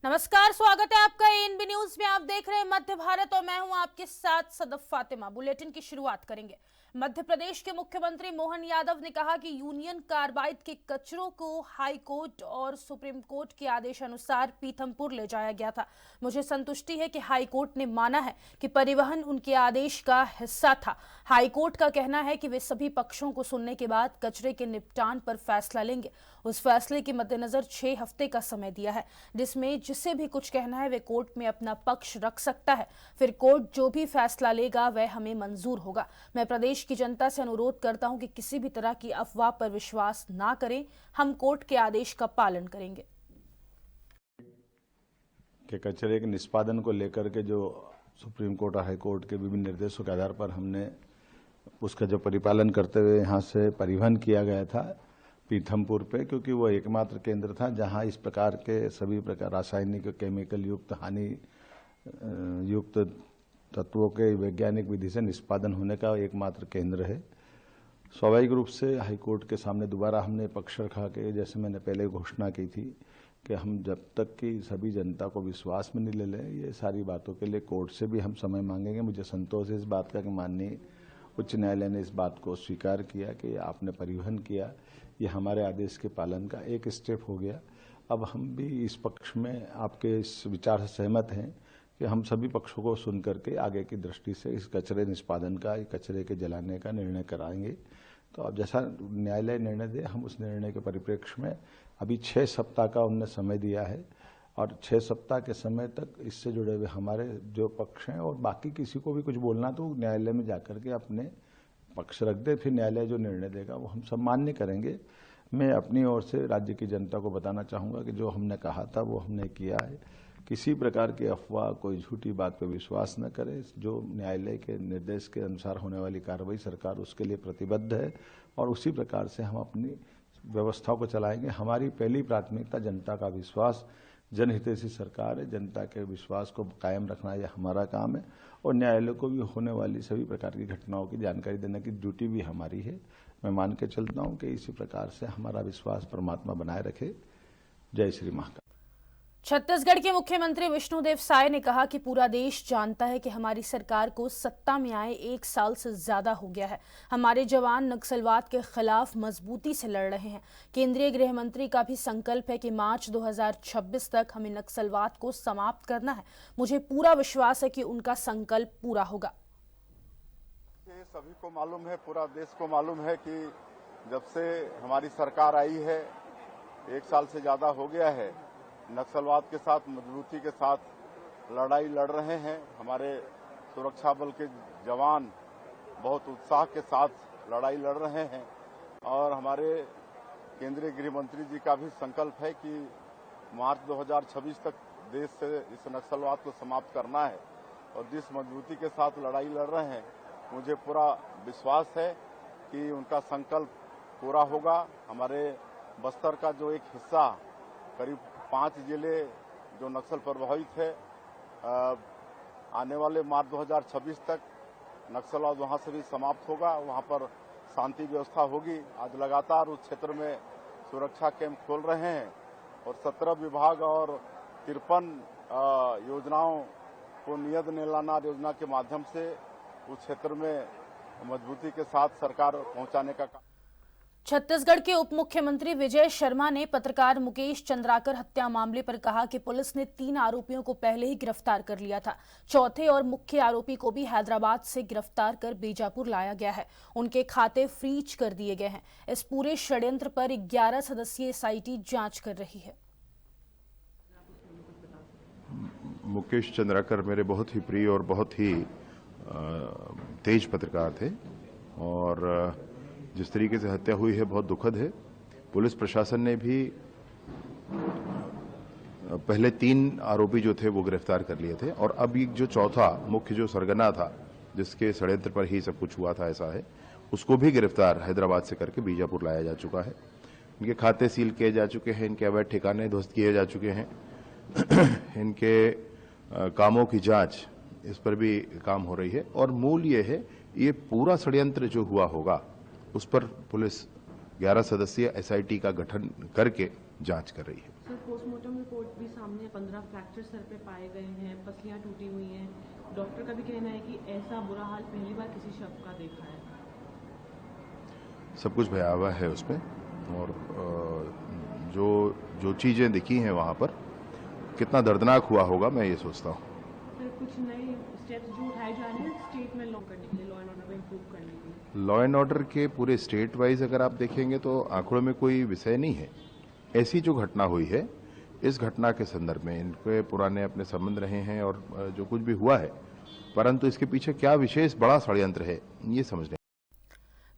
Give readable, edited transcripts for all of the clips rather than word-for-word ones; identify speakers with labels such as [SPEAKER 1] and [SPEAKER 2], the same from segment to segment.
[SPEAKER 1] नमस्कार, स्वागत है आपका एएनबी न्यूज में। आप देख रहे हैं मध्य भारत और मैं हूं आपके साथ सदफ फातिमा। बुलेटिन की शुरुआत करेंगे। मध्य प्रदेश के मुख्यमंत्री मोहन यादव ने कहा कि यूनियन कार्बाइड के कचरों को हाई कोर्ट और सुप्रीम कोर्ट के आदेश अनुसार पीथमपुर ले जाया गया था। मुझे संतुष्टि है कि हाई कोर्ट ने माना है कि परिवहन उनके आदेश का हिस्सा था। हाई कोर्ट का कहना है कि वे सभी पक्षों को सुनने के बाद कचरे के निपटान पर फैसला लेंगे। उस फैसले के मद्देनजर 6 हफ्ते का समय दिया है, जिसमें जिसे भी कुछ कहना है वे कोर्ट में अपना पक्ष रख सकता है। फिर कोर्ट जो भी फैसला लेगा वह हमें मंजूर होगा। मैं प्रदेश की जनता से अनुरोध करता हूं कि किसी भी तरह की अफवाह पर विश्वास ना करें। हम कोर्ट के आदेश का पालन करेंगे।
[SPEAKER 2] के कचरे के निष्पादन को लेकर के जो सुप्रीम कोर्ट और हाई कोर्ट के विभिन्न निर्देशों के आधार पर हमने उसका जो परिपालन करते हुए यहाँ से परिवहन किया गया था पीथमपुर पे, क्योंकि वो एकमात्र केंद्र था जहाँ इस प्रकार के सभी प्रकार रासायनिक केमिकल युक्त हानि युक्त तत्वों के वैज्ञानिक विधि से निष्पादन होने का एकमात्र केंद्र है। स्वाभाविक रूप से हाईकोर्ट के सामने दोबारा हमने पक्ष रखा कि जैसे मैंने पहले घोषणा की थी कि हम जब तक कि सभी जनता को विश्वास में नहीं ले लें, ये सारी बातों के लिए कोर्ट से भी हम समय मांगेंगे। मुझे संतोष है इस बात का कि माननीय उच्च न्यायालय ने इस बात को स्वीकार किया कि आपने परिवहन किया, ये हमारे आदेश के पालन का एक स्टेप हो गया। अब हम भी इस पक्ष में आपके इस विचार से सहमत हैं कि हम सभी पक्षों को सुन करके आगे की दृष्टि से इस कचरे निष्पादन का, कचरे के जलाने का निर्णय कराएंगे। तो अब जैसा न्यायालय निर्णय दे, हम उस निर्णय के परिप्रेक्ष्य में अभी 6 सप्ताह का उन्होंने समय दिया है और 6 सप्ताह के समय तक इससे जुड़े हुए हमारे जो पक्ष हैं और बाकी किसी को भी कुछ बोलना तो न्यायालय में जाकर के अपने पक्ष रख दे, फिर न्यायालय जो निर्णय देगा वो हम सब मान्य करेंगे। मैं अपनी ओर से राज्य की जनता को बताना चाहूँगा कि जो हमने कहा था वो हमने किया है। किसी प्रकार की अफवाह, कोई झूठी बात पर विश्वास न करें। जो न्यायालय के निर्देश के अनुसार होने वाली कार्रवाई सरकार उसके लिए प्रतिबद्ध है और उसी प्रकार से हम अपनी व्यवस्थाओं को चलाएंगे। हमारी पहली प्राथमिकता जनता का विश्वास, जनहितैषी सरकार है, जनता के विश्वास को कायम रखना यह हमारा काम है और न्यायालय को भी होने वाली सभी प्रकार की घटनाओं की जानकारी देने की ड्यूटी भी हमारी है। मैं मान के चलता हूं कि इसी प्रकार से हमारा विश्वास परमात्मा बनाए रखे। जय श्री महाकाल।
[SPEAKER 1] छत्तीसगढ़ के मुख्यमंत्री विष्णुदेव साय ने कहा कि पूरा देश जानता है कि हमारी सरकार को सत्ता में आए 1 साल से ज्यादा हो गया है। हमारे जवान नक्सलवाद के खिलाफ मजबूती से लड़ रहे हैं। केंद्रीय गृह मंत्री का भी संकल्प है कि मार्च 2026 तक हमें नक्सलवाद को समाप्त करना है। मुझे पूरा विश्वास है कि उनका संकल्प पूरा होगा।
[SPEAKER 3] सभी को मालूम है, पूरा देश को मालूम है कि जब से हमारी सरकार आई है 1 साल से ज्यादा हो गया है, नक्सलवाद के साथ मजबूती के साथ लड़ाई लड़ रहे हैं। हमारे सुरक्षा बल के जवान बहुत उत्साह के साथ लड़ाई लड़ रहे हैं और हमारे केंद्रीय गृह मंत्री जी का भी संकल्प है कि मार्च 2026 तक देश से इस नक्सलवाद को समाप्त करना है और जिस मजबूती के साथ लड़ाई लड़ रहे हैं, मुझे पूरा विश्वास है कि उनका संकल्प पूरा होगा। हमारे बस्तर का जो एक हिस्सा, करीब 5 जिले जो नक्सल प्रभावित है, आने वाले मार्च 2026 तक नक्सलवाद वहां से भी समाप्त होगा। वहां पर शांति व्यवस्था होगी। आज लगातार उस क्षेत्र में सुरक्षा कैंप खोल रहे हैं और 17 विभाग और 53 योजनाओं को नियत नीलाना योजना के माध्यम से उस क्षेत्र में मजबूती के साथ सरकार पहुंचाने का काम।
[SPEAKER 1] छत्तीसगढ़ के उप मुख्यमंत्री विजय शर्मा ने पत्रकार मुकेश चंद्राकर हत्या मामले पर कहा कि पुलिस ने 3 आरोपियों को पहले ही गिरफ्तार कर लिया था। चौथे और मुख्य आरोपी को भी हैदराबाद से गिरफ्तार कर बीजापुर लाया गया है। उनके खाते फ्रीज कर दिए गए हैं। इस पूरे षड्यंत्र पर 11 सदस्यीय एसआईटी जांच कर रही है।
[SPEAKER 4] मुकेश चंद्राकर मेरे बहुत ही प्रिय और बहुत ही तेज पत्रकार थे और जिस तरीके से हत्या हुई है बहुत दुखद है। पुलिस प्रशासन ने भी पहले 3 आरोपी जो थे वो गिरफ्तार कर लिए थे और अब जो चौथा मुख्य जो सरगना था, जिसके षड्यंत्र पर ही सब कुछ हुआ था ऐसा है, उसको भी गिरफ्तार हैदराबाद से करके बीजापुर लाया जा चुका है। इनके खाते सील किए जा चुके हैं, इनके अवैध ठिकाने ध्वस्त किए जा चुके हैं। इनके कामों की जांच, इस पर भी काम हो रही है और मूल ये है, ये पूरा षड्यंत्र जो हुआ होगा उस पर पुलिस 11 सदस्यीय एसआईटी का गठन करके जांच कर रही है।
[SPEAKER 5] सर, पोस्टमार्टम रिपोर्ट भी सामने सामने 15 फ्रैक्चर सर पे पाए गए हैं, पसलियां टूटी हुई हैं। डॉक्टर का भी कहना है कि ऐसा बुरा हाल पहली बार किसी शव का देखा है।
[SPEAKER 4] सब कुछ भयावह है उसमें, और जो चीज़ें दिखी हैं वहाँ पर कितना दर्दनाक हुआ होगा, मैं ये सोचता हूँ।
[SPEAKER 5] सर कुछ नए स्टेप्स जो उठाए जा रहे हैं स्टेट में लॉ करने के लिए, लॉ एंड ऑर्डर को इम्प्रूव करने के लिए।
[SPEAKER 4] लॉ एंड ऑर्डर के पूरे स्टेट वाइज अगर आप देखेंगे तो आंकड़ों में कोई विषय नहीं है। ऐसी जो घटना हुई है, इस घटना के संदर्भ में इनके पुराने अपने संबंध रहे हैं और जो कुछ भी हुआ है, परंतु इसके पीछे क्या विशेष बड़ा षड्यंत्र है, ये समझने।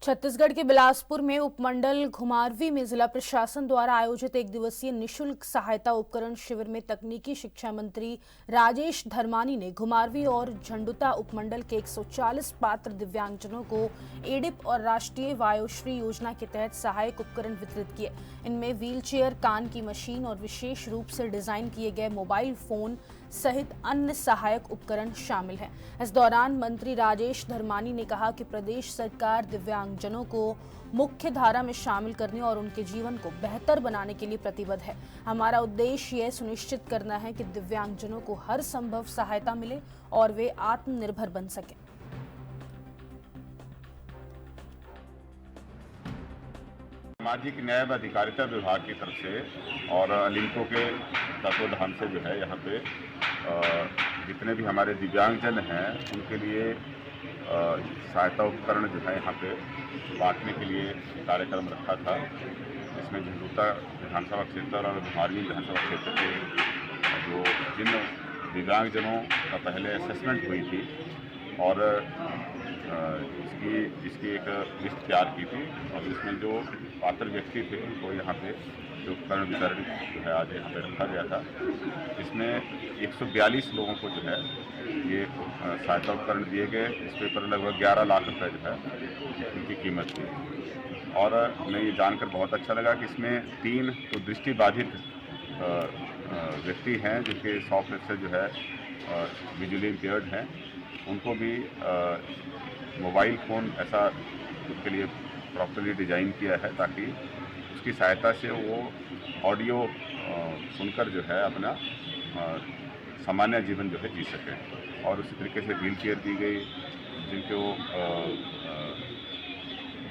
[SPEAKER 1] छत्तीसगढ़ के बिलासपुर में उपमंडल घुमारवी में जिला प्रशासन द्वारा आयोजित एक दिवसीय निशुल्क सहायता उपकरण शिविर में तकनीकी शिक्षा मंत्री राजेश धर्मानी ने घुमारवी और झंडुता उपमंडल के 140 पात्र दिव्यांगजनों को एडिप और राष्ट्रीय वायुश्री योजना के तहत सहायक उपकरण वितरित किए। इनमें व्हीलचेयर, कान की मशीन और विशेष रूप से डिजाइन किए गए मोबाइल फोन सहित अन्य सहायक उपकरण शामिल हैं। इस दौरान मंत्री राजेश धर्मानी ने कहा कि प्रदेश सरकार दिव्यांगजनों को मुख्य धारा में शामिल करने और उनके जीवन को बेहतर बनाने के लिए प्रतिबद्ध है। हमारा उद्देश्य यह सुनिश्चित करना है कि दिव्यांगजनों को हर संभव सहायता मिले और वे आत्मनिर्भर बन सकें।
[SPEAKER 6] सामाजिक न्याय व अधिकारिता विभाग की तरफ से और लिंको के तत्वाधान से जो है यहाँ पे जितने भी हमारे दिव्यांगजन हैं उनके लिए सहायता उपकरण जो है यहाँ पे बांटने के लिए कार्यक्रम रखा था, जिसमें झंडुता विधानसभा क्षेत्र और घुमारवी विधानसभा क्षेत्र के जो जिन दिव्यांगजनों का पहले असेसमेंट हुई थी और इसकी एक लिस्ट तैयार की थी और इसमें जो पात्र व्यक्ति थे उनको यहाँ पे जो उपकरण वितरण जो है आज यहाँ पे रखा गया था। इसमें 142 लोगों को जो है ये सहायता उपकरण दिए गए। इस पेपर लगभग 11 लाख रुपए जो है इनकी कीमत थी। और हमें ये जानकर बहुत अच्छा लगा कि इसमें 3 तो दृष्टिबाधित व्यक्ति हैं जिनके 100% जो है विजुअली इम्पेयर्ड हैं, उनको भी मोबाइल फ़ोन ऐसा उसके लिए प्रॉपर्ली डिज़ाइन किया है ताकि उसकी सहायता से वो ऑडियो सुनकर जो है अपना सामान्य जीवन जो है जी सकें। और उसी तरीके से व्हील चेयर दी गई, जिनको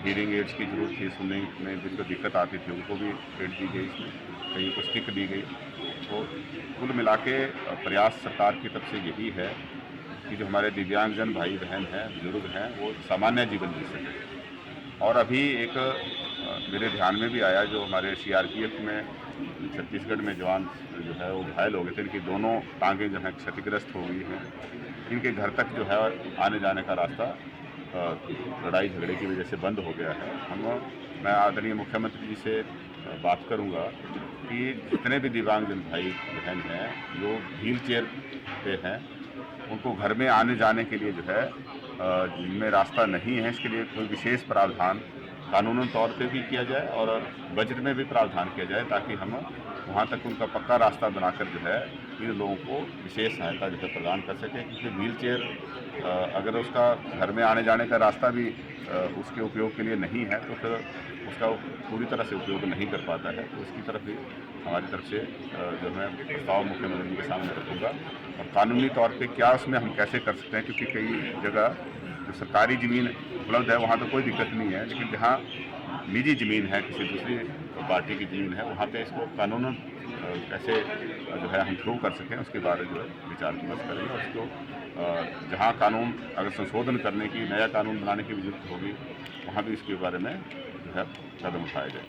[SPEAKER 6] हियरिंग एड्स की जरूरत थी, सुनने में जिनको दिक्कत आती थी उनको भी एड दी गई, इसमें कहीं को स्टिक दी गई। तो कुल मिला के प्रयास सरकार की तरफ से यही है कि जो हमारे दिव्यांगजन भाई बहन हैं, बुजुर्ग हैं, वो सामान्य जीवन जी सकें। और अभी एक मेरे ध्यान में भी आया, जो हमारे सीआरपीएफ में छत्तीसगढ़ में जवान जो है वो घायल हो गए थे, इनकी दोनों टांगें जो हैं क्षतिग्रस्त हो गई हैं। इनके घर तक जो है आने जाने का रास्ता लड़ाई झगड़े की वजह से बंद हो गया है। मैं आदरणीय मुख्यमंत्री जी से बात करूंगा कि जितने भी दिव्यांगजन भाई बहन हैं जो व्हील चेयर पे हैं, उनको घर में आने जाने के लिए जो है जिनमें रास्ता नहीं है, इसके लिए कोई विशेष प्रावधान कानूनी तौर पे भी किया जाए और बजट में भी प्रावधान किया जाए, ताकि हम वहाँ तक उनका पक्का रास्ता बनाकर जो है इन लोगों को विशेष सहायता जो है प्रदान कर सकें। क्योंकि व्हील चेयर अगर उसका घर में आने जाने का रास्ता भी उसके उपयोग के लिए नहीं है तो फिर उसका पूरी तरह से उपयोग नहीं कर पाता है। तो इसकी तरफ भी हमारी तरफ से जो मैं प्रस्ताव मुख्यमंत्री जी के सामने रखूँगा और कानूनी तौर पे क्या उसमें हम कैसे कर सकते हैं, क्योंकि कई जगह जो सरकारी ज़मीन उपलब्ध है वहाँ तो कोई दिक्कत नहीं है, लेकिन जहाँ निजी ज़मीन है, किसी दूसरी पार्टी की ज़मीन है, वहाँ पे इसको कानूनन कैसे जो है हम प्रूव कर सकें उसके बारे में जो है विचार विमर्श करेंगे। और उसको जहाँ कानून अगर संशोधन करने की, नया कानून बनाने की जरूरत होगी, वहाँ भी इसके बारे में जो है कदम उठाए जाए।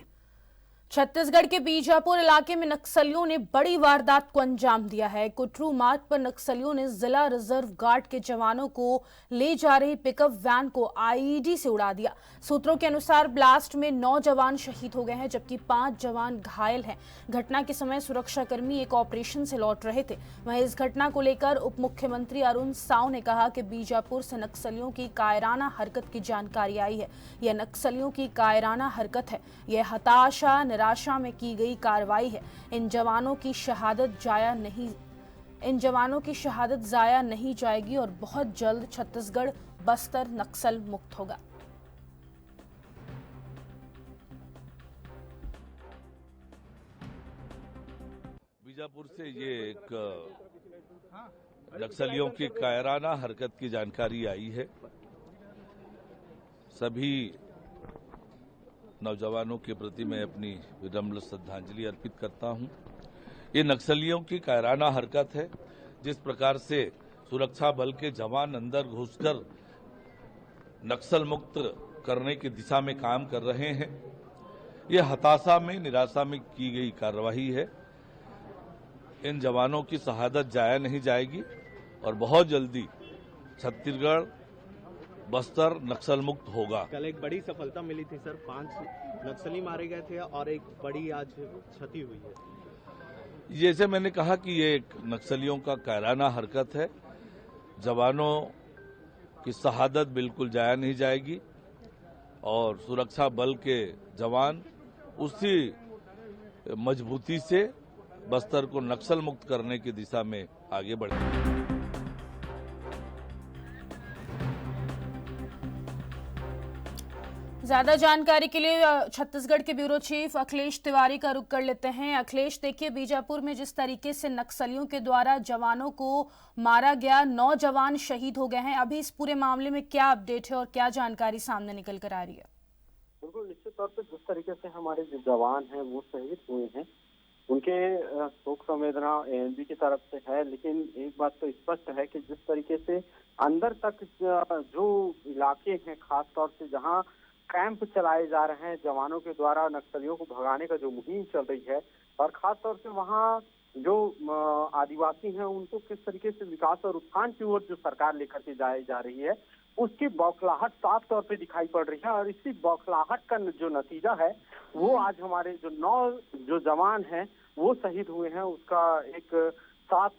[SPEAKER 1] छत्तीसगढ़ के बीजापुर इलाके में नक्सलियों ने बड़ी वारदात को अंजाम दिया है। कुटरू मार्ग पर नक्सलियों ने जिला रिजर्व गार्ड के जवानों को ले जा रही पिकअप वैन को आईईडी से उड़ा दिया। सूत्रों के अनुसार ब्लास्ट में 9 जवान शहीद हो गए हैं, जबकि 5 जवान घायल हैं। घटना के समय सुरक्षाकर्मी एक ऑपरेशन से लौट रहे थे। वहीं इस घटना को लेकर उप मुख्यमंत्री अरुण साव ने कहा कि बीजापुर से नक्सलियों की कायराना हरकत की जानकारी आई है। यह नक्सलियों की कायराना हरकत है, यह हताशा निराशा में की गई कार्रवाई है। इन जवानों की शहादत जाया नहीं जाएगी और बहुत जल्द छत्तीसगढ़ बस्तर नक्सल मुक्त होगा।
[SPEAKER 7] बीजापुर से ये एक नक्सलियों की कायराना हरकत की जानकारी आई है। सभी नौजवानों के प्रति मैं अपनी विनम्र श्रद्धांजलि अर्पित करता हूं। ये नक्सलियों की कायराना हरकत है। जिस प्रकार से सुरक्षा बल के जवान अंदर घुसकर नक्सल मुक्त करने की दिशा में काम कर रहे हैं, ये हताशा में, निराशा में की गई कार्रवाई है। इन जवानों की शहादत जाया नहीं जाएगी और बहुत जल्दी छत्तीसगढ़, बस्तर नक्सल मुक्त होगा।
[SPEAKER 8] कल एक बड़ी सफलता मिली थी सर, 5 नक्सली मारे गए थे और एक बड़ी आज क्षति हुई है।
[SPEAKER 7] जैसे मैंने कहा कि ये एक नक्सलियों का कायराना हरकत है। जवानों की शहादत बिल्कुल जाया नहीं जाएगी और सुरक्षा बल के जवान उसी मजबूती से बस्तर को नक्सल मुक्त करने की दिशा में आगे बढ़ेंगे।
[SPEAKER 1] ज्यादा जानकारी के लिए छत्तीसगढ़ के ब्यूरो चीफ अखिलेश तिवारी का रुख कर लेते हैं। अखिलेश, देखिए बीजापुर में जिस तरीके से नक्सलियों के द्वारा जवानों को मारा गया, 9 जवान शहीद हो गए हैं। अभी इस पूरे मामले में क्या अपडेट है और क्या जानकारी सामने निकल कर आ रही है?
[SPEAKER 9] बिल्कुल, निश्चित तौर पर जिस तरीके से हमारे जो जवान हैं वो शहीद हुए हैं, उनके शोक संवेदना एएनबी की तरफ से है। लेकिन एक बात तो स्पष्ट है कि जिस तरीके से अंदर तक जो इलाके हैं, खास तौर से जहां कैंप चलाए जा रहे हैं जवानों के द्वारा नक्सलियों को भगाने का जो मुहिम चल रही है, और खास तौर से वहाँ जो आदिवासी हैं उनको किस तरीके से विकास और उत्थान की ओर जो सरकार लेकर के जा रही है, उसकी बौखलाहट साफ तौर पे दिखाई पड़ रही है। और इसी बौखलाहट का जो नतीजा है वो आज हमारे जो 9 जो जवान हैं वो शहीद हुए हैं, उसका एक साफ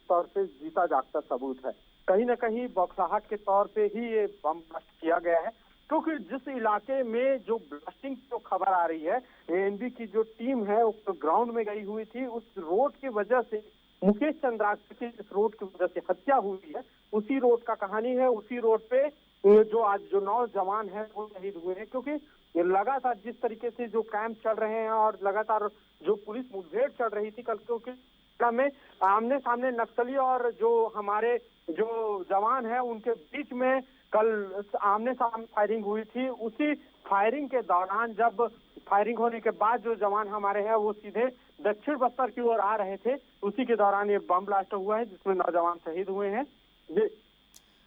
[SPEAKER 9] तौर पे जीता जागता सबूत है। कहीं न कहीं बौखलाहट के तौर पे ही ये बम ब्लास्ट किया गया है, क्योंकि जिस इलाके में जो ब्लास्टिंग की खबर आ रही है, एएनबी की जो टीम है वो ग्राउंड में गई हुई थी, उस रोड की वजह से मुकेश चंद्राकर की इस रोड की वजह से हत्या हुई है। उसी रोड का कहानी है, उसी रोड पे जो आज जो 9 जवान हैं वो शहीद हुए हैं। क्योंकि ये लगातार जिस तरीके से जो कैंप चल रहे हैं और लगातार जो पुलिस मुठभेड़ चल रही थी कल, क्योंकि में आमने सामने नक्सली और जो हमारे जो जवान हैं उनके बीच में कल आमने सामने फायरिंग हुई थी। उसी फायरिंग के दौरान, जब फायरिंग होने के बाद जो जवान हमारे हैं वो सीधे दक्षिण बस्तर की ओर आ रहे थे, उसी के दौरान ये बम ब्लास्ट हुआ है जिसमें 9 जवान शहीद हुए हैं।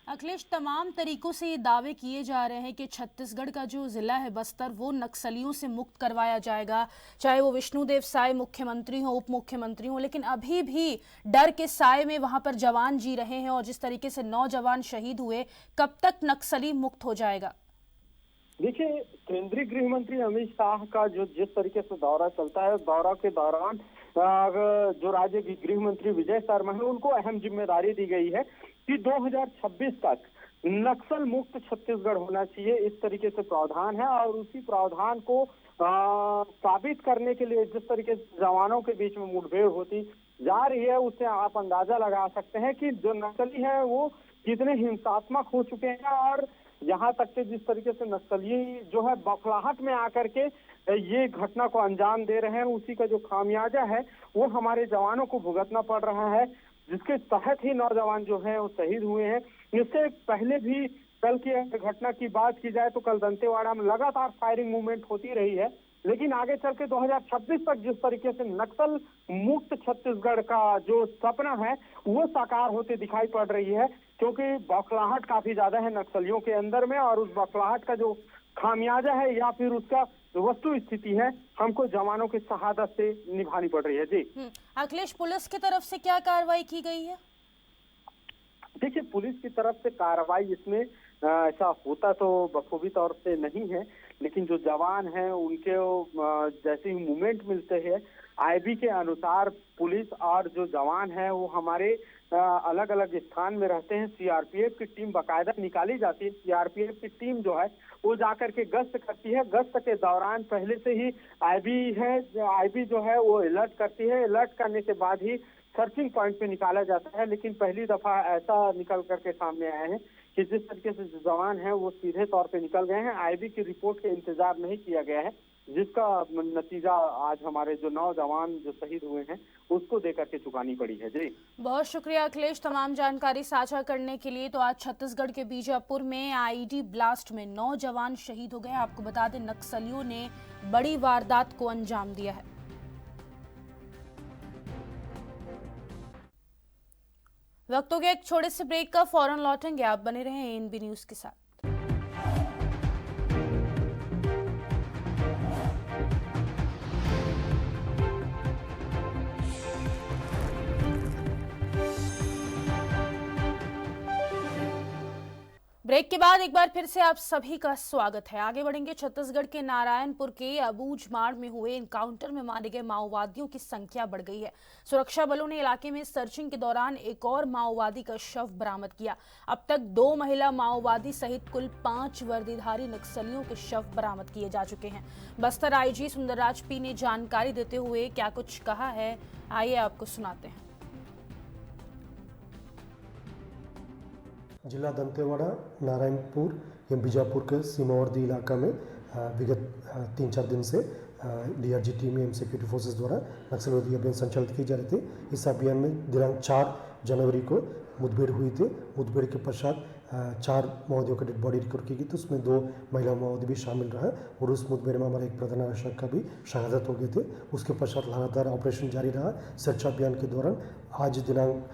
[SPEAKER 1] अखिलेश, तमाम तरीकों से ये दावे किए जा रहे हैं कि छत्तीसगढ़ का जो जिला है बस्तर वो नक्सलियों से मुक्त करवाया जाएगा, चाहे वो विष्णुदेव साय मुख्यमंत्री हो, उप मुख्यमंत्री हो, लेकिन अभी भी डर के साए में वहां पर जवान जी रहे हैं। और जिस तरीके से 9 जवान शहीद हुए, कब तक नक्सली मुक्त हो जाएगा?
[SPEAKER 9] देखिए, केंद्रीय गृह मंत्री अमित शाह का जो जिस तरीके से दौरा चलता है, दौरा के दौरान जो राज्य के गृह मंत्री विजय शर्मा है उनको अहम जिम्मेदारी दी गई है कि 2026 तक नक्सल मुक्त छत्तीसगढ़ होना चाहिए। इस तरीके से प्रावधान है और उसी प्रावधान को साबित करने के लिए जिस तरीके से जवानों के बीच में मुठभेड़ होती जा रही है, उससे आप अंदाजा लगा सकते हैं कि जो नक्सली है वो कितने हिंसात्मक हो चुके हैं। और यहाँ तक के जिस तरीके से नक्सली जो है बौखलाहट में आकर के ये घटना को अंजाम दे रहे हैं, उसी का जो खामियाजा है वो हमारे जवानों को भुगतना पड़ रहा है, जिसके तहत ही 9 जवान जो हैं वो शहीद हुए हैं। इससे पहले भी कल की घटना की बात की जाए तो कल दंतेवाड़ा में लगातार फायरिंग मूवमेंट होती रही है, लेकिन आगे चल के 2026 तक जिस तरीके से नक्सल मुक्त छत्तीसगढ़ का जो सपना है वो साकार होते दिखाई पड़ रही है, क्योंकि बौखलाहट काफी ज्यादा है नक्सलियों के अंदर में, और उस बौखलाहट का जो खामियाजा है या फिर उसका वस्तु स्थिति है हमको जवानों की शहादत से निभानी पड़ रही है। जी
[SPEAKER 1] अखिलेश, पुलिस की तरफ से क्या कार्रवाई की गई है?
[SPEAKER 9] देखिए, पुलिस की तरफ से कार्रवाई इसमें ऐसा होता तो बखूबी तौर से नहीं है, लेकिन जो जवान हैं उनके जैसे ही मूवमेंट मिलते हैं, आईबी के अनुसार पुलिस और जो जवान हैं वो हमारे अलग अलग स्थान में रहते हैं। सीआरपीएफ की टीम बाकायदा निकाली जाती है। सीआरपीएफ की टीम जो है वो जाकर के गश्त करती है। गश्त के दौरान पहले से ही आईबी जो है वो अलर्ट करती है। अलर्ट करने के बाद ही सर्चिंग पॉइंट पे निकाला जाता है। लेकिन पहली दफा ऐसा निकल करके सामने आए हैं कि जिस तरीके से जो जवान हैं वो सीधे तौर पे निकल गए हैं। आईबी की रिपोर्ट के इंतजार नहीं किया गया है। जिसका नतीजा आज हमारे जो नौजवान जो शहीद हुए हैं उसको देकर के चुकानी पड़ी है। जी
[SPEAKER 1] बहुत शुक्रिया अखिलेश तमाम जानकारी साझा करने के लिए। तो आज छत्तीसगढ़ के बीजापुर में आईईडी ब्लास्ट में 9 जवान शहीद हो गए। आपको बता दें नक्सलियों ने बड़ी वारदात को अंजाम दिया है। वक्त हो गया एक छोटे से ब्रेक का, फौरन लौटेंगे। आप बने रहें एएनबी न्यूज के साथ। ब्रेक के बाद एक बार फिर से आप सभी का स्वागत है। आगे बढ़ेंगे। छत्तीसगढ़ के नारायणपुर के अबूझमाड़ में हुए एनकाउंटर में मारे गए माओवादियों की संख्या बढ़ गई है। सुरक्षा बलों ने इलाके में सर्चिंग के दौरान एक और माओवादी का शव बरामद किया। अब तक 2 महिला माओवादी सहित कुल 5 वर्दीधारी नक्सलियों के शव बरामद किए जा चुके हैं। बस्तर आईजी सुंदरराज पी ने जानकारी देते हुए क्या कुछ कहा है, आइए आपको सुनाते हैं।
[SPEAKER 10] जिला दंतेवाड़ा नारायणपुर या बीजापुर के सीमावर्ती इलाका में विगत 3-4 दिन से डीआरजी टीम एवं सिक्योरिटी फोर्सेस द्वारा नक्सलवादी अभियान संचालित की जा रही थी। इस अभियान में दिनांक 4 जनवरी को मुठभेड़ हुई थी। मुठभेड़ के पश्चात 4 माओवादियों का डेड बॉडी रिकवर की गई, तो उसमें 2 महिला माओवादी भी शामिल रहा और उस मुठभेड़ में हमारा एक प्रधान आरक्षक का भी शहादत हो गए थे। उसके पश्चात लगातार ऑपरेशन जारी रहा। सर्च अभियान के दौरान आज दिनांक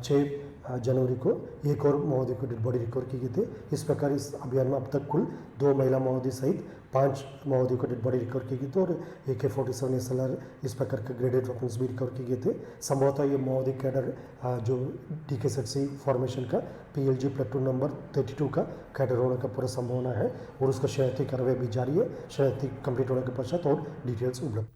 [SPEAKER 10] 6 जनवरी को एक और माओवादी को डेड बॉडी रिकवर की गई थी। इस प्रकार इस अभियान में अब तक कुल 2 महिला माओवादी सहित 5 माओवादी को डेड बॉडी रिकवर की गई थी और AK-47 SLR इस प्रकार के ग्रेडेड वेपन्स भी रिकवर किए गए थे। संभवतः ये माओवादी कैडर जो DK-60 फॉर्मेशन का PLG प्लेटून नंबर 32 का कैडर होने का पूरा संभावना है और उसका शनाख्ती कार्रवाई भी जारी है। शनाख्ती कंप्लीट होने के पश्चात और डिटेल्स उपलब्ध।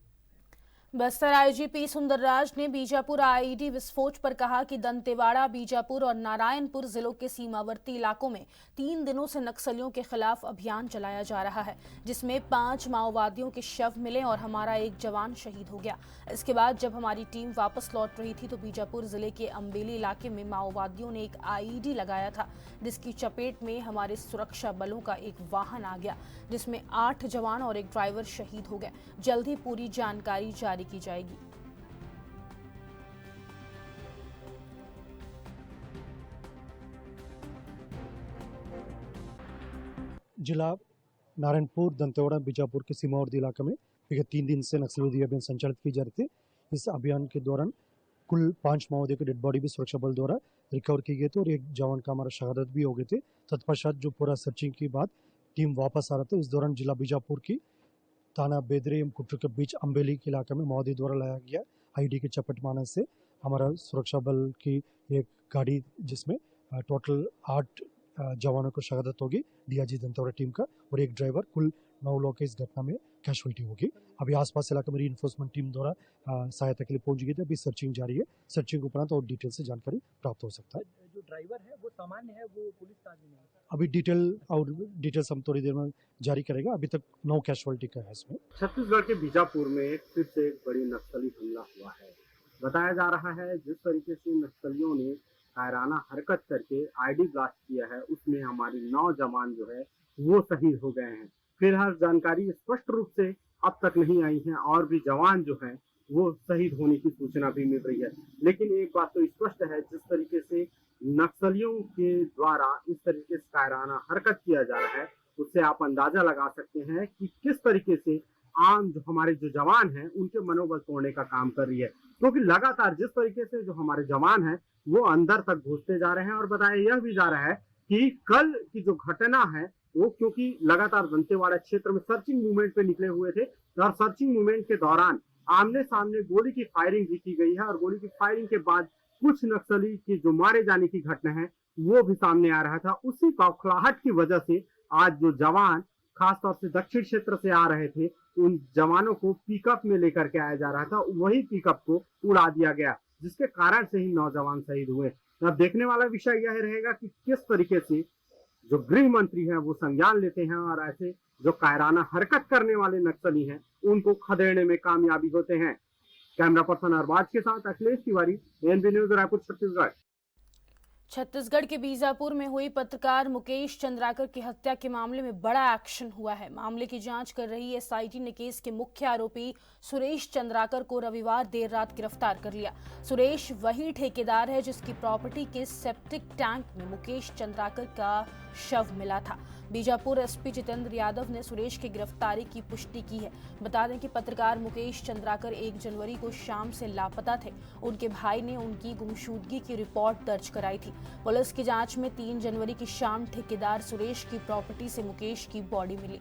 [SPEAKER 1] बस्तर आईजीपी सुंदरराज ने बीजापुर आईईडी विस्फोट पर कहा कि दंतेवाड़ा, बीजापुर और नारायणपुर जिलों के सीमावर्ती इलाकों में 3 दिनों से नक्सलियों के खिलाफ अभियान चलाया जा रहा है, जिसमें 5 माओवादियों के शव मिले और हमारा एक जवान शहीद हो गया। इसके बाद जब हमारी टीम वापस लौट रही थी तो बीजापुर जिले के अम्बेली इलाके में माओवादियों ने एक आईईडी लगाया था, जिसकी चपेट में हमारे सुरक्षा बलों का एक वाहन आ गया, जिसमें 8 जवान और एक ड्राइवर शहीद हो गए। जल्द ही पूरी जानकारी जारी की जाएगी।
[SPEAKER 10] जिला नारायणपुर, दंतेवाड़ा, बीजापुर के सीमावर्ती इलाके में विगत 3 दिन से नक्सलवादी अभियान संचालित की जा रही थी। इस अभियान के दौरान कुल 5 माओवादियों के डेड बॉडी भी सुरक्षा बल द्वारा रिकवर की गई थी और एक जवान का हमारा शहादत भी हो गए थे। तत्पश्चात जो पूरा सर्चिंग के बाद टीम वापस आ रहा था, इस दौरान जिला बीजापुर की थाना बेदरे एवं कुट्टू के बीच अम्बेली के इलाके में माओवादी द्वारा लाया गया आईडी के चपेट में आने से हमारा सुरक्षा बल की एक गाड़ी, जिसमें टोटल 8 जवानों को शहादत होगी डीआईजी दंतेवाड़ा टीम का और एक ड्राइवर, कुल 9 लोग के इस घटना में कैजुअल्टी होगी। अभी आसपास इलाके में रीइंफोर्समेंट टीम द्वारा सहायता के लिए पहुंच गई थी। अभी सर्चिंग जारी है। सर्चिंग उपरांत और डिटेल से जानकारी प्राप्त हो सकता है।
[SPEAKER 11] जो ड्राइवर है वो सामान्य है, वो पुलिस का आदमी है।
[SPEAKER 10] अभी डिटेल्स हम थोड़ी देर में जारी करेगा। अभी तक 9 कैजुअल्टी का है इसमें।
[SPEAKER 8] छत्तीसगढ़ के बीजापुर में फिर से एक बड़ी नक्सली हमला हुआ है। बताया जा रहा है जिस तरीके से नक्सलियों ने कायराना हरकत करके आईडी ब्लास्ट किया है, उसमें हमारे 9 जवान जो है वो शहीद हो गए हैं। फिलहाल जानकारी स्पष्ट रूप से अब तक नहीं आई है और भी जवान जो है वो शहीद होने की सूचना भी मिल रही है। लेकिन एक बात तो स्पष्ट है, जिस तरीके से नक्सलियों के द्वारा इस तरीके से कायराना हरकत किया जा रहा है, उससे आप अंदाजा लगा सकते हैं कि किस तरीके से आम जो हमारे जो जवान हैं उनके मनोबल तोड़ने का काम कर रही है। क्योंकि लगातार जिस तरीके से जो हमारे जवान हैं वो अंदर तक घुसते जा रहे हैं और बताया यह भी जा रहा है कि कल की जो घटना है वो क्योंकि लगातार दंतेवाड़ा क्षेत्र में सर्चिंग मूवमेंट पे निकले हुए थे और सर्चिंग मूवमेंट के दौरान आमने सामने गोली की फायरिंग भी की गई है और गोली की फायरिंग के बाद कुछ नक्सली की जो मारे जाने की घटना है वो भी सामने आ रहा था। उसी बौखलाहट की वजह से आज जो जवान खासतौर से दक्षिण क्षेत्र से आ रहे थे, उन जवानों को पिकअप में लेकर के आया जा रहा था, वही पिकअप को उड़ा दिया गया, जिसके कारण से ही 9 जवान शहीद हुए। अब देखने वाला विषय यह रहेगा कि किस तरीके से जो गृह मंत्री हैं वो संज्ञान लेते हैं और ऐसे जो कायराना हरकत करने वाले नक्सली हैं उनको खदेड़ने में कामयाबी होते हैं। कैमरा पर्सन अरबाज के साथ अखिलेश तिवारी, एएनबी न्यूज, रायपुर, छत्तीसगढ़।
[SPEAKER 1] छत्तीसगढ़ के बीजापुर में हुई पत्रकार मुकेश चंद्राकर की हत्या के मामले में बड़ा एक्शन हुआ है। मामले की जांच कर रही एसआईटी ने केस के मुख्य आरोपी सुरेश चंद्राकर को रविवार देर रात गिरफ्तार कर लिया। सुरेश वही ठेकेदार है जिसकी प्रॉपर्टी के सेप्टिक टैंक में मुकेश चंद्राकर का शव मिला था। बीजापुर एसपी जितेंद्र यादव ने सुरेश की गिरफ्तारी की पुष्टि की है। बता दें कि पत्रकार मुकेश चंद्राकर 1 जनवरी को शाम से लापता थे। उनके भाई ने उनकी गुमशुदगी की रिपोर्ट दर्ज कराई थी। पुलिस की जांच में 3 जनवरी की शाम ठेकेदार सुरेश की प्रॉपर्टी से मुकेश की बॉडी मिली।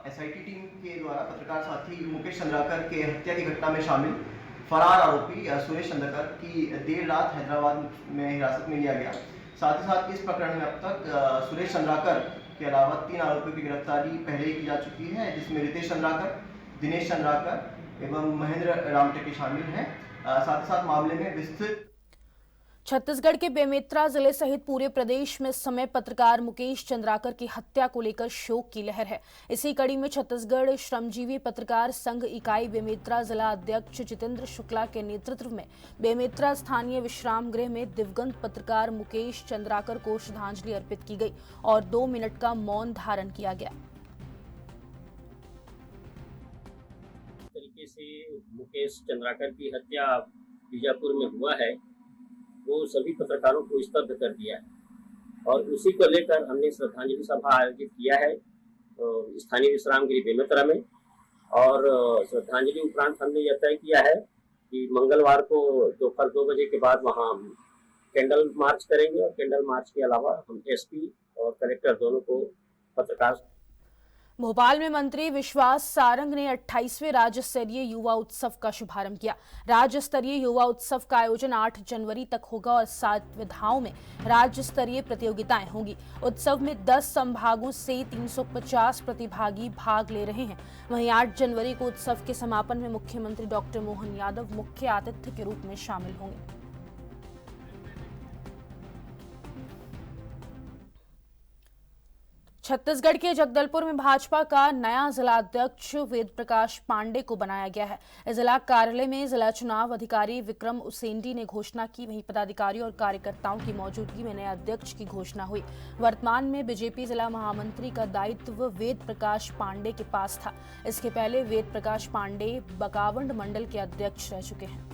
[SPEAKER 12] एसआईटी टीम के द्वारा पत्रकार साथी मुकेश चंद्राकर के हत्या की घटना में शामिल फरार आरोपी सुरेश चंद्राकर की देर रात हैदराबाद में हिरासत में लिया गया। साथ ही साथ इस प्रकरण में अब तक सुरेश चंद्राकर के अलावा 3 आरोपियों की गिरफ्तारी पहले ही की जा चुकी है, जिसमें रितेश चंद्राकर, दिनेश चंद्राकर एवं महेंद्र रामटेके शामिल हैं। साथ ही साथ मामले में विस्तृत
[SPEAKER 1] छत्तीसगढ़ के बेमेतरा जिले सहित पूरे प्रदेश में इस समय पत्रकार मुकेश चंद्राकर की हत्या को लेकर शोक की लहर है। इसी कड़ी में छत्तीसगढ़ श्रमजीवी पत्रकार संघ इकाई बेमेतरा जिला अध्यक्ष जितेंद्र शुक्ला के नेतृत्व में बेमेतरा स्थानीय विश्राम गृह में दिवंगत पत्रकार मुकेश चंद्राकर को श्रद्धांजलि अर्पित की गई और 2 मिनट का मौन धारण किया गया।
[SPEAKER 13] तरीके से मुकेश चंद्राकर की हत्या बीजापुर में हुआ है, वो सभी पत्रकारों को स्तब्ध कर दिया है और उसी को लेकर हमने श्रद्धांजलि सभा आयोजित किया है स्थानीय विश्राम गृह बेमेतरा में। और श्रद्धांजलि उपरांत हमने यह तय किया है कि मंगलवार को दोपहर 2 बजे के बाद वहाँ कैंडल मार्च करेंगे और कैंडल मार्च के अलावा हम एसपी और कलेक्टर दोनों को पत्रकार।
[SPEAKER 1] भोपाल में मंत्री विश्वास सारंग ने 28वें राज्य स्तरीय युवा उत्सव का शुभारंभ किया। राज्य स्तरीय युवा उत्सव का आयोजन 8 जनवरी तक होगा और 7 विधाओं में राज्य स्तरीय प्रतियोगिताएं होंगी। उत्सव में 10 संभागों से 350 प्रतिभागी भाग ले रहे हैं। वहीं 8 जनवरी को उत्सव के समापन में मुख्यमंत्री डॉक्टर मोहन यादव मुख्य आतिथ्य के रूप में शामिल होंगे। छत्तीसगढ़ के जगदलपुर में भाजपा का नया जिला अध्यक्ष वेद प्रकाश पांडे को बनाया गया है। जिला कार्यालय में जिला चुनाव अधिकारी विक्रम उसेंडी ने घोषणा की। वहीं पदाधिकारियों और कार्यकर्ताओं की मौजूदगी में नए अध्यक्ष की घोषणा हुई। वर्तमान में बीजेपी जिला महामंत्री का दायित्व वेद प्रकाश पांडे के पास था। इसके पहले वेद प्रकाश पांडे बकावंड मंडल के अध्यक्ष रह चुके हैं।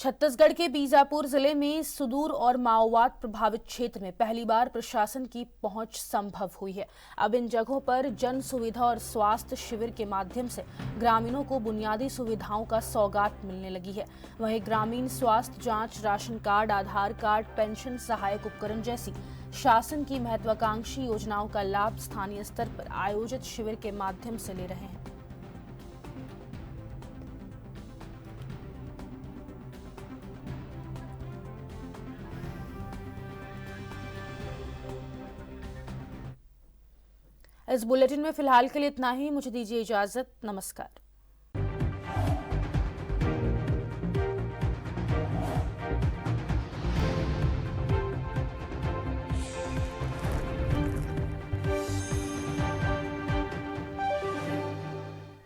[SPEAKER 1] छत्तीसगढ़ के बीजापुर जिले में सुदूर और माओवाद प्रभावित क्षेत्र में पहली बार प्रशासन की पहुंच संभव हुई है। अब इन जगहों पर जन सुविधा और स्वास्थ्य शिविर के माध्यम से ग्रामीणों को बुनियादी सुविधाओं का सौगात मिलने लगी है। वहीं ग्रामीण स्वास्थ्य जांच, राशन कार्ड, आधार कार्ड, पेंशन सहायक उपकरण जैसी शासन की महत्वाकांक्षी योजनाओं का लाभ स्थानीय स्तर पर आयोजित शिविर के माध्यम से ले रहे हैं। इस बुलेटिन में फिलहाल के लिए इतना ही। मुझे दीजिए इजाजत। नमस्कार।